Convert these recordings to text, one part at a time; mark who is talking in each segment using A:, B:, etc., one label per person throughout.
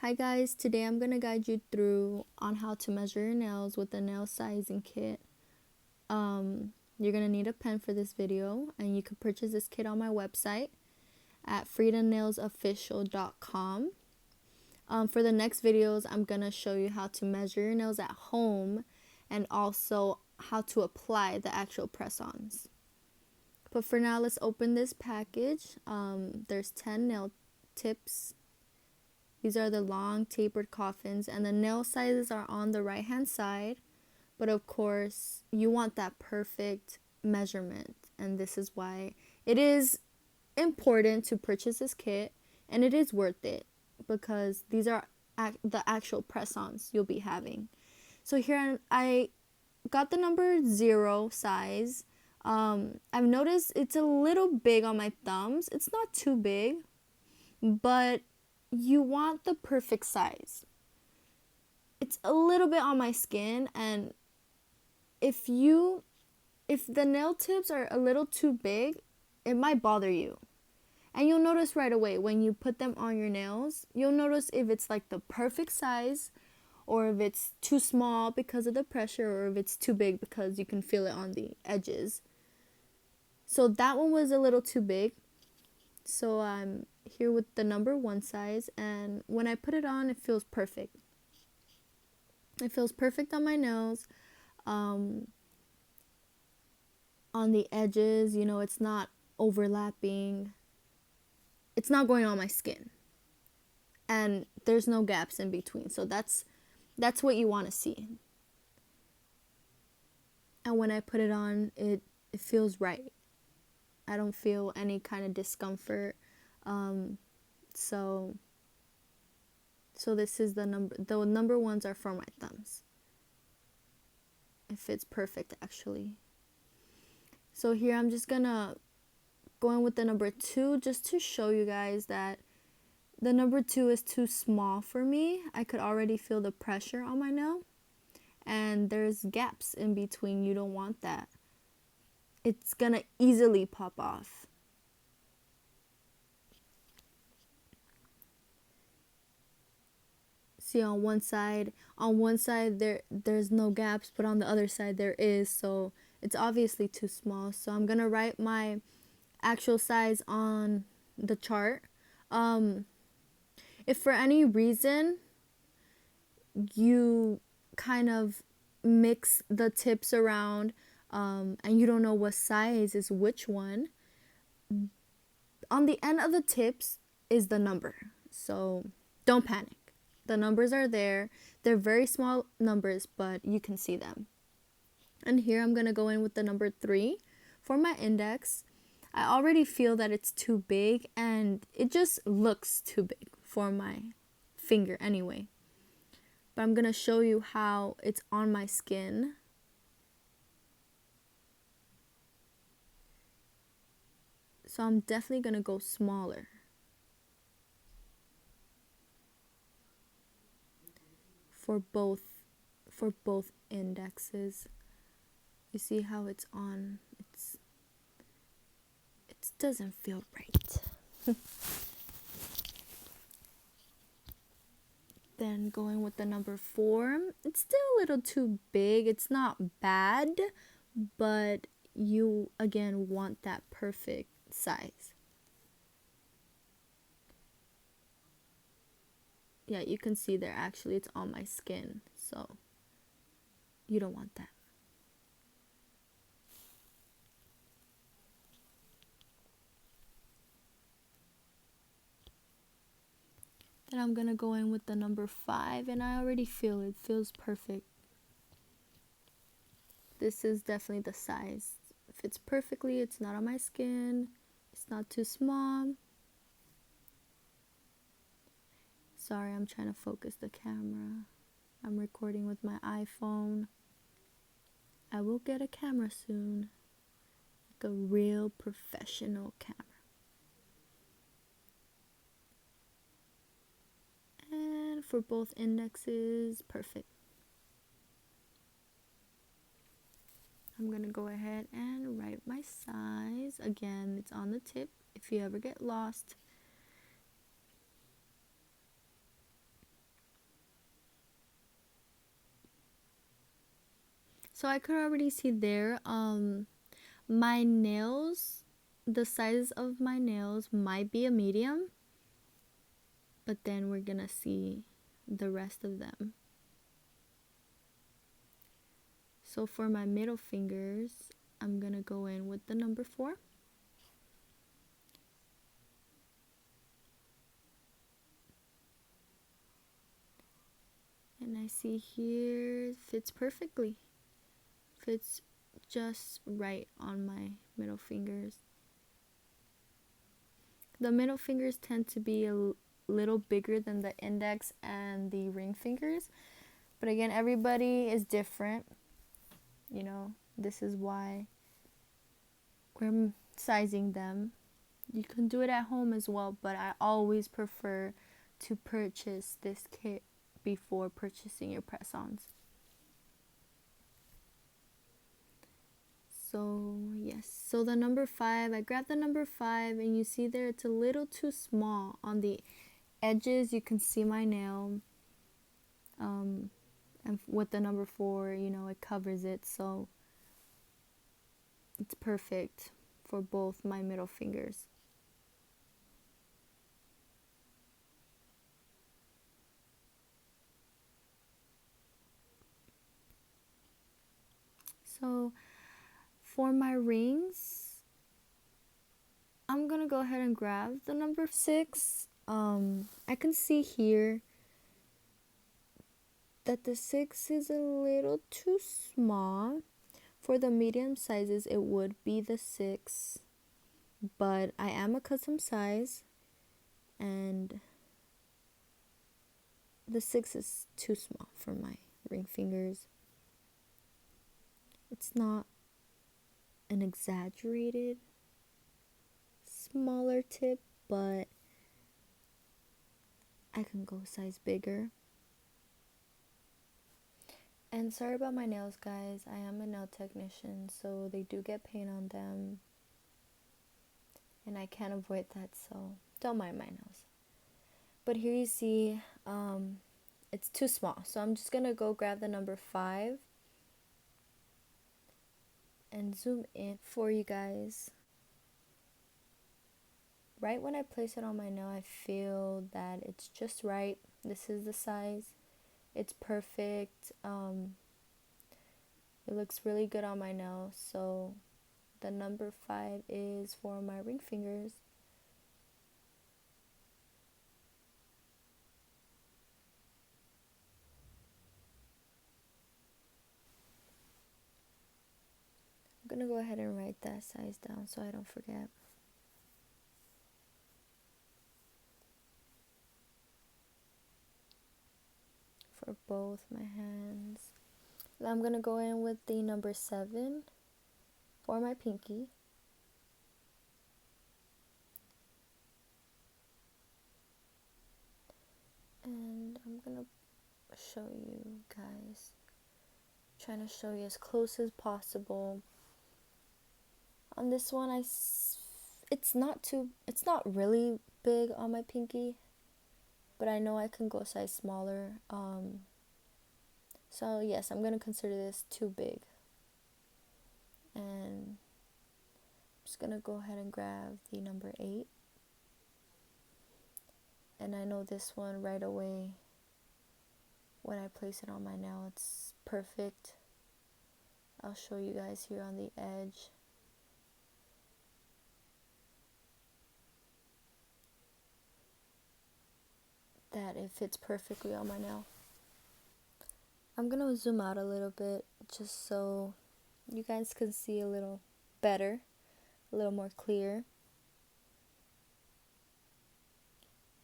A: Hi guys, today I'm going to guide you through on how to measure your nails with the nail sizing kit. You're going to need a pen for this video, and you can purchase this kit on my website at Fridanailsofficial.com. For the next videos, I'm going to show you how to measure your nails at home and also how to apply the actual press-ons. But for now, let's open this package. There's 10 nail tips. These are the long tapered coffins, and the nail sizes are on the right hand side, but of course you want that perfect measurement, and this is why it is important to purchase this kit, and it is worth it because these are the actual press-ons you'll be having. So here I got the number 0 size. I've noticed it's a little big on my thumbs. It's not too big, but you want the perfect size. It's a little bit on my skin, and if the nail tips are a little too big, it might bother you. And you'll notice right away when you put them on your nails, you'll notice if it's like the perfect size or if it's too small because of the pressure, or if it's too big because you can feel it on the edges. So that one was a little too big. So I'm here with the number 1 size, and when I put it on, it feels perfect. It feels perfect on my nails. On the edges, it's not overlapping. It's not going on my skin. And there's no gaps in between. So that's what you want to see. And when I put it on, it feels right. I don't feel any kind of discomfort. So this is the number ones are for my thumbs. It fits perfect actually. So here I'm just gonna go in with the number 2 just to show you guys that the number 2 is too small for me. I could already feel the pressure on my nail, and there's gaps in between. You don't want that. It's gonna easily pop off. See, on one side there's no gaps, but on the other side there is, so it's obviously too small. So I'm gonna write my actual size on the chart. If for any reason you kind of mix the tips around, and you don't know what size is which one, on the end of the tips is the number. So don't panic. The numbers are there. They're very small numbers, but you can see them. And here I'm going to go in with the number 3 for my index. I already feel that it's too big, and it just looks too big for my finger anyway. But I'm going to show you how it's on my skin. So I'm definitely going to go smaller. For both indexes. You see how it's on? It doesn't feel right. Then going with the number 4, it's still a little too big. It's not bad, but you again want that perfect size. Yeah, you can see there actually it's on my skin, so you don't want that. Then I'm gonna go in with the number 5, and I already feel it feels perfect. This is definitely the size. It fits perfectly. It's not on my skin. It's not too small. Sorry, I'm trying to focus the camera. I'm recording with my iPhone. I will get a camera soon. Like a real professional camera. And for both indexes, perfect. I'm going to go ahead and write my size. Again, it's on the tip if you ever get lost. So I could already see there, my nails, the size of my nails might be a medium, but then we're gonna see the rest of them. So for my middle fingers, I'm gonna go in with the number 4. And I see here it fits perfectly. Fits just right on my middle fingers. The middle fingers tend to be a little bigger than the index and the ring fingers. But again, everybody is different. You know, this is why we're sizing them. You can do it at home as well, but I always prefer to purchase this kit before purchasing your press-ons. So yes, so the number 5, I grabbed the number 5, and you see there it's a little too small on the edges. You can see my nail, and with the number 4, you know, it covers it, so it's perfect for both my middle fingers. So for my rings, I'm gonna go ahead and grab the number 6. I can see here that the 6 is a little too small. For the medium sizes, it would be the 6, but I am a custom size, and the 6 is too small for my ring fingers. It's not an exaggerated smaller tip, but I can go a size bigger. And sorry about my nails, guys. I am a nail technician, so they do get paint on them, and I can't avoid that, so don't mind my nails. But here you see it's too small, so I'm just gonna go grab the number 5 and zoom in for you guys. Right when I place it on my nail, I feel that it's just right. This is the size. It's perfect. It looks really good on my nail. So the number 5 is for my ring fingers. I'm gonna go ahead and write that size down so I don't forget. For both my hands. Now I'm gonna go in with the number 7 for my pinky. And I'm gonna show you guys, trying to show you as close as possible. On this one, it's not really big on my pinky, but I know I can go a size smaller. So yes, I'm gonna consider this too big, and I'm just gonna go ahead and grab the number 8. And I know this one right away, when I place it on my nail, it's perfect. I'll show you guys here on the edge. That it fits perfectly on my nail. I'm gonna zoom out a little bit just so you guys can see a little better, a little more clear.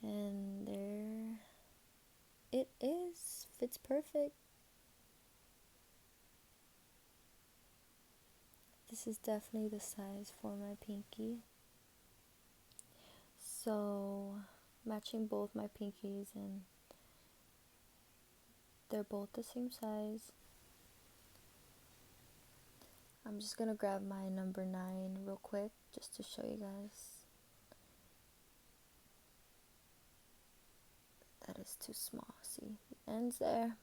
A: And there it is, fits perfect. This is definitely the size for my pinky. So matching both my pinkies, and they're both the same size. I'm just gonna grab my number 9 real quick just to show you guys. That is too small. See, the ends there.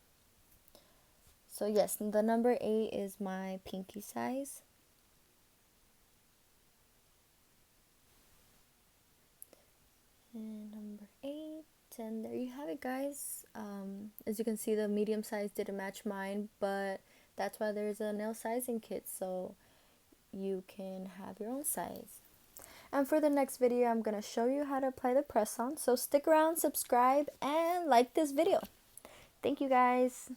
A: So yes, the number 8 is my pinky size. And number 8. And there you have it, guys. As you can see, the medium size didn't match mine, but that's why there's a nail sizing kit, so you can have your own size. And for the next video, I'm going to show you how to apply the press-on. So stick around, subscribe, and like this video. Thank you, guys.